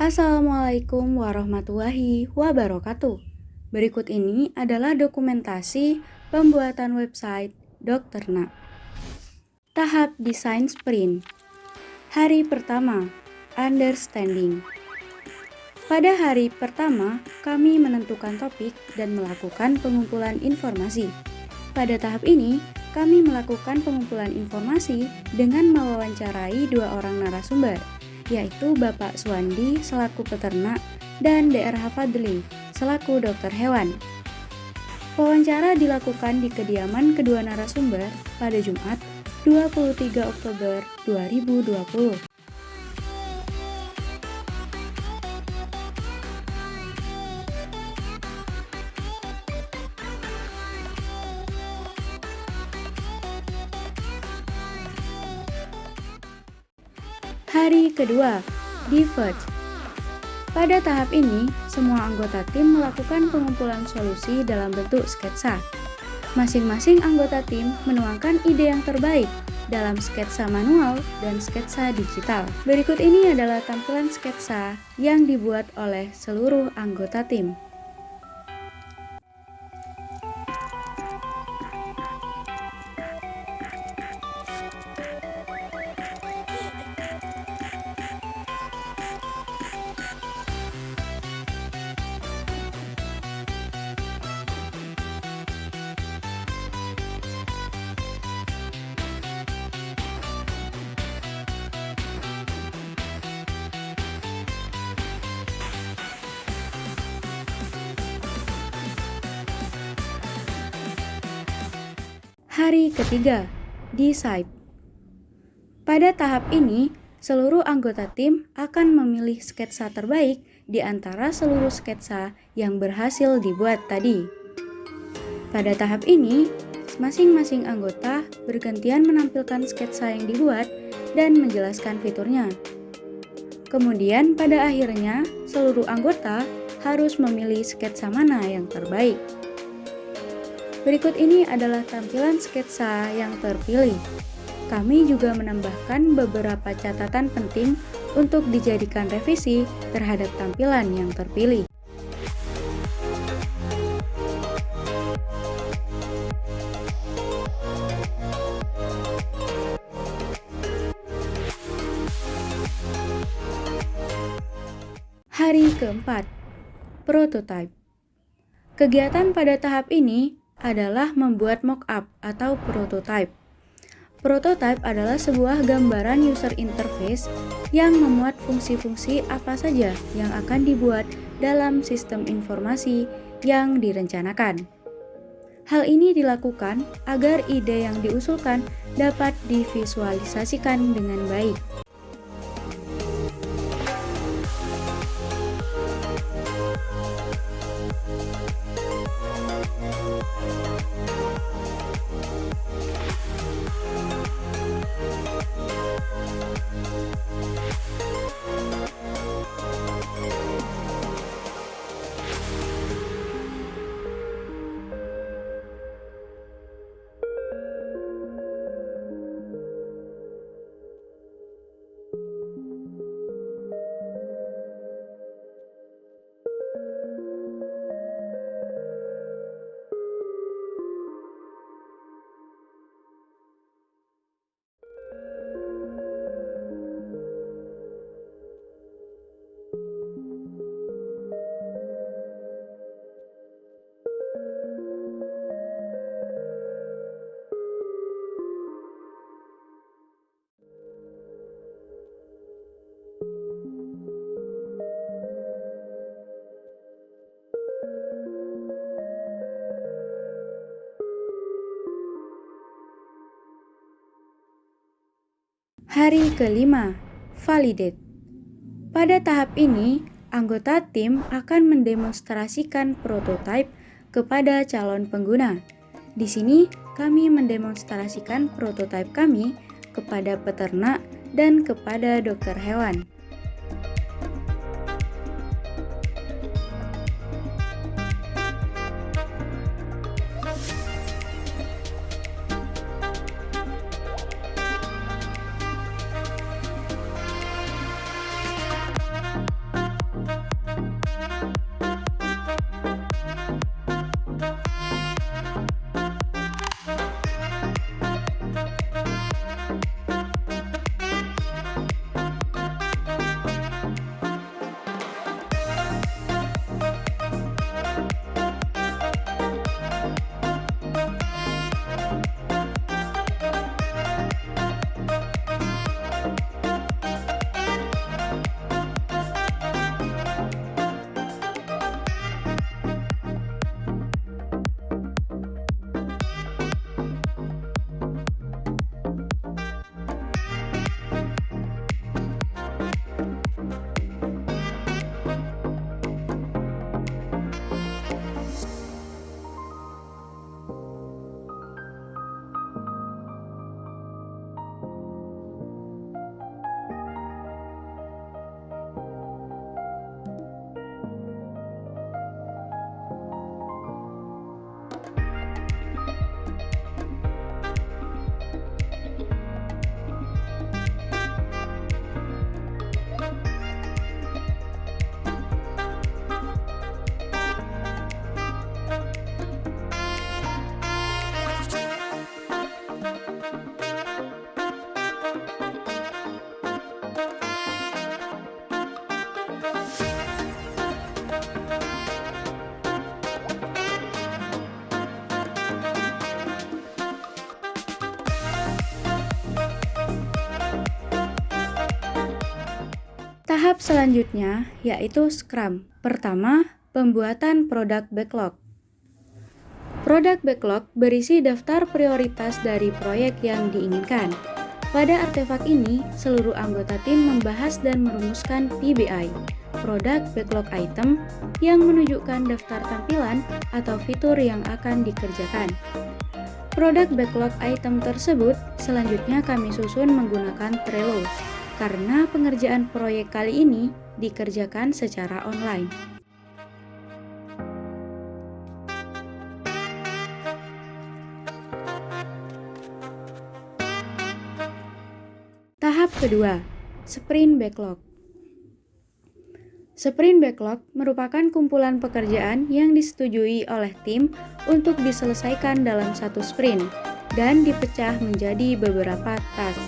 Assalamualaikum warahmatullahi wabarakatuh. Berikut ini adalah dokumentasi pembuatan website Dokterna. Tahap desain sprint. Hari pertama, understanding. Pada hari pertama, kami menentukan topik dan melakukan pengumpulan informasi. Pada tahap ini, kami melakukan pengumpulan informasi dengan mewawancarai dua orang narasumber, yaitu Bapak Suwandi selaku peternak dan Dr. Fadli selaku dokter hewan. Wawancara dilakukan di kediaman kedua narasumber pada Jumat 23 Oktober 2020. Hari kedua, diverge. Pada tahap ini, semua anggota tim melakukan pengumpulan solusi dalam bentuk sketsa. Masing-masing anggota tim menuangkan ide yang terbaik dalam sketsa manual dan sketsa digital. Berikut ini adalah tampilan sketsa yang dibuat oleh seluruh anggota tim. Hari ketiga, decide. Pada tahap ini, seluruh anggota tim akan memilih sketsa terbaik di antara seluruh sketsa yang berhasil dibuat tadi. Pada tahap ini, masing-masing anggota bergantian menampilkan sketsa yang dibuat dan menjelaskan fiturnya. Kemudian pada akhirnya, seluruh anggota harus memilih sketsa mana yang terbaik. Berikut ini adalah tampilan sketsa yang terpilih. Kami juga menambahkan beberapa catatan penting untuk dijadikan revisi terhadap tampilan yang terpilih. Hari keempat, prototype. Kegiatan pada tahap ini adalah membuat mock-up atau prototype. Prototype adalah sebuah gambaran user interface yang memuat fungsi-fungsi apa saja yang akan dibuat dalam sistem informasi yang direncanakan. Hal ini dilakukan agar ide yang diusulkan dapat divisualisasikan dengan baik. Hari kelima, validate. Pada tahap ini, anggota tim akan mendemonstrasikan prototipe kepada calon pengguna. Di sini, kami mendemonstrasikan prototipe kami kepada peternak dan kepada dokter hewan. Tahap selanjutnya yaitu Scrum. Pertama, pembuatan produk backlog. Produk backlog berisi daftar prioritas dari proyek yang diinginkan. Pada artefak ini, seluruh anggota tim membahas dan merumuskan PBI, Product Backlog Item, yang menunjukkan daftar tampilan atau fitur yang akan dikerjakan. Product Backlog Item tersebut selanjutnya kami susun menggunakan Trello, karena pengerjaan proyek kali ini dikerjakan secara online. Tahap kedua, Sprint Backlog. Sprint Backlog merupakan kumpulan pekerjaan yang disetujui oleh tim untuk diselesaikan dalam satu sprint dan dipecah menjadi beberapa task.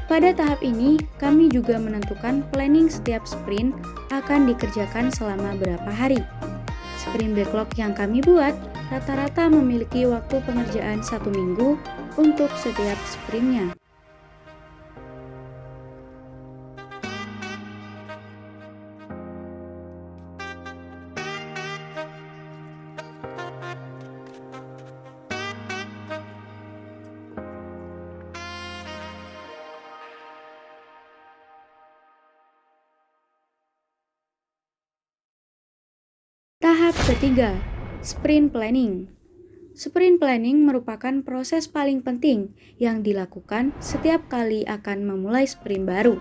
Pada tahap ini, kami juga menentukan planning setiap sprint akan dikerjakan selama berapa hari. Sprint Backlog yang kami buat rata-rata memiliki waktu pengerjaan 1 minggu untuk setiap sprintnya. Tahap ketiga, Sprint Planning. Sprint Planning merupakan proses paling penting yang dilakukan setiap kali akan memulai sprint baru.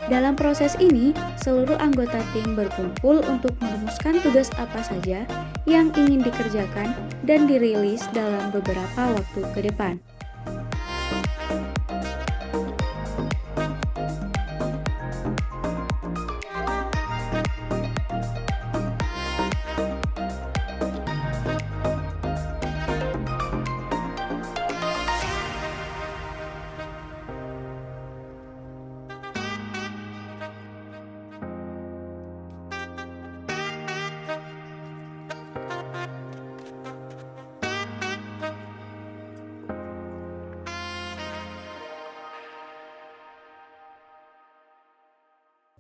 Dalam proses ini, seluruh anggota tim berkumpul untuk merumuskan tugas apa saja yang ingin dikerjakan dan dirilis dalam beberapa waktu ke depan.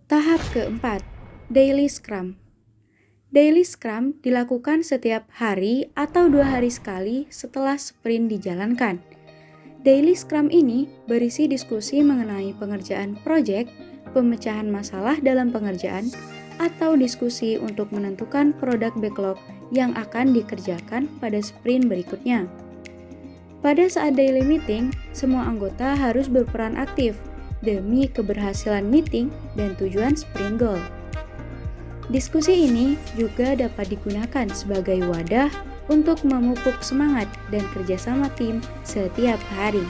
Tahap keempat, Daily Scrum. Daily Scrum dilakukan setiap hari atau 2 hari sekali setelah sprint dijalankan. Daily Scrum ini berisi diskusi mengenai pengerjaan proyek, pemecahan masalah dalam pengerjaan, atau diskusi untuk menentukan produk backlog yang akan dikerjakan pada sprint berikutnya. Pada saat daily meeting, semua anggota harus berperan aktif demi keberhasilan meeting dan tujuan sprint goal. Diskusi ini juga dapat digunakan sebagai wadah untuk memupuk semangat dan kerjasama tim setiap hari.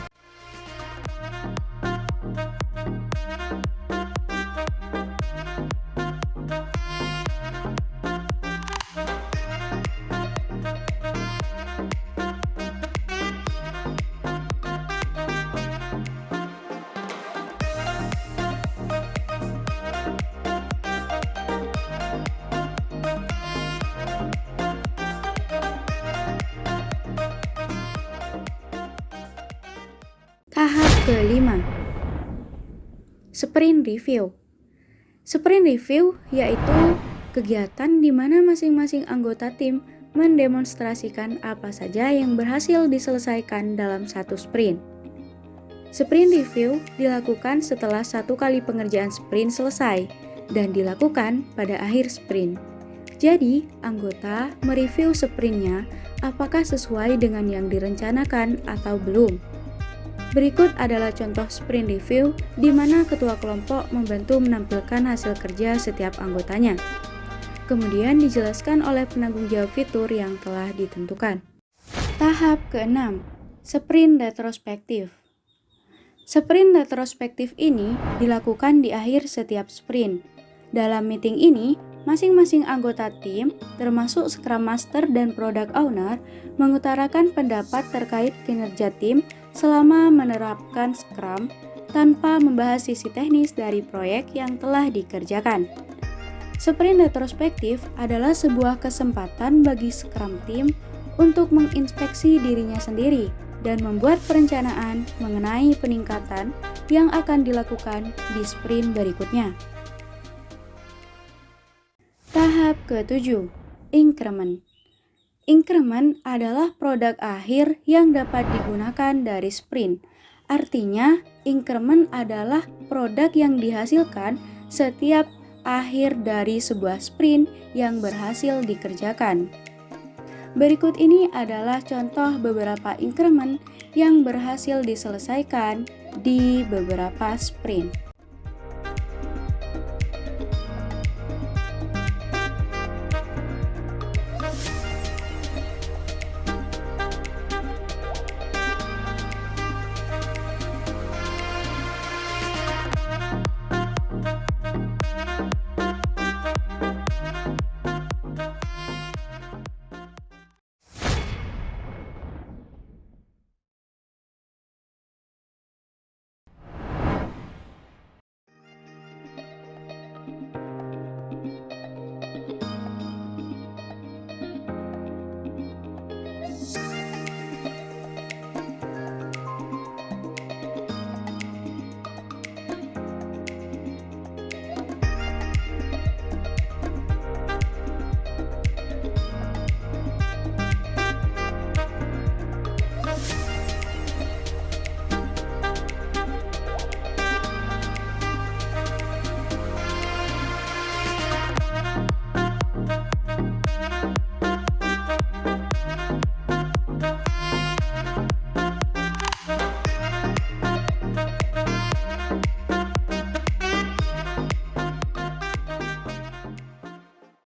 Tahap kelima, Sprint Review. Sprint Review yaitu kegiatan di mana masing-masing anggota tim mendemonstrasikan apa saja yang berhasil diselesaikan dalam satu sprint. Sprint Review dilakukan setelah 1 kali pengerjaan sprint selesai dan dilakukan pada akhir sprint. Jadi, anggota mereview sprintnya apakah sesuai dengan yang direncanakan atau belum. Berikut adalah contoh sprint review di mana ketua kelompok membantu menampilkan hasil kerja setiap anggotanya. Kemudian dijelaskan oleh penanggung jawab fitur yang telah ditentukan. Tahap keenam, Sprint Retrospektif. Sprint retrospektif ini dilakukan di akhir setiap sprint. Dalam meeting ini, masing-masing anggota tim, termasuk Scrum Master dan Product Owner, mengutarakan pendapat terkait kinerja tim selama menerapkan Scrum tanpa membahas sisi teknis dari proyek yang telah dikerjakan. Sprint retrospektif adalah sebuah kesempatan bagi Scrum Team untuk menginspeksi dirinya sendiri dan membuat perencanaan mengenai peningkatan yang akan dilakukan di sprint berikutnya. Ketujuh, increment. Increment adalah produk akhir yang dapat digunakan dari sprint. Artinya, increment adalah produk yang dihasilkan setiap akhir dari sebuah sprint yang berhasil dikerjakan. Berikut ini adalah contoh beberapa increment yang berhasil diselesaikan di beberapa sprint.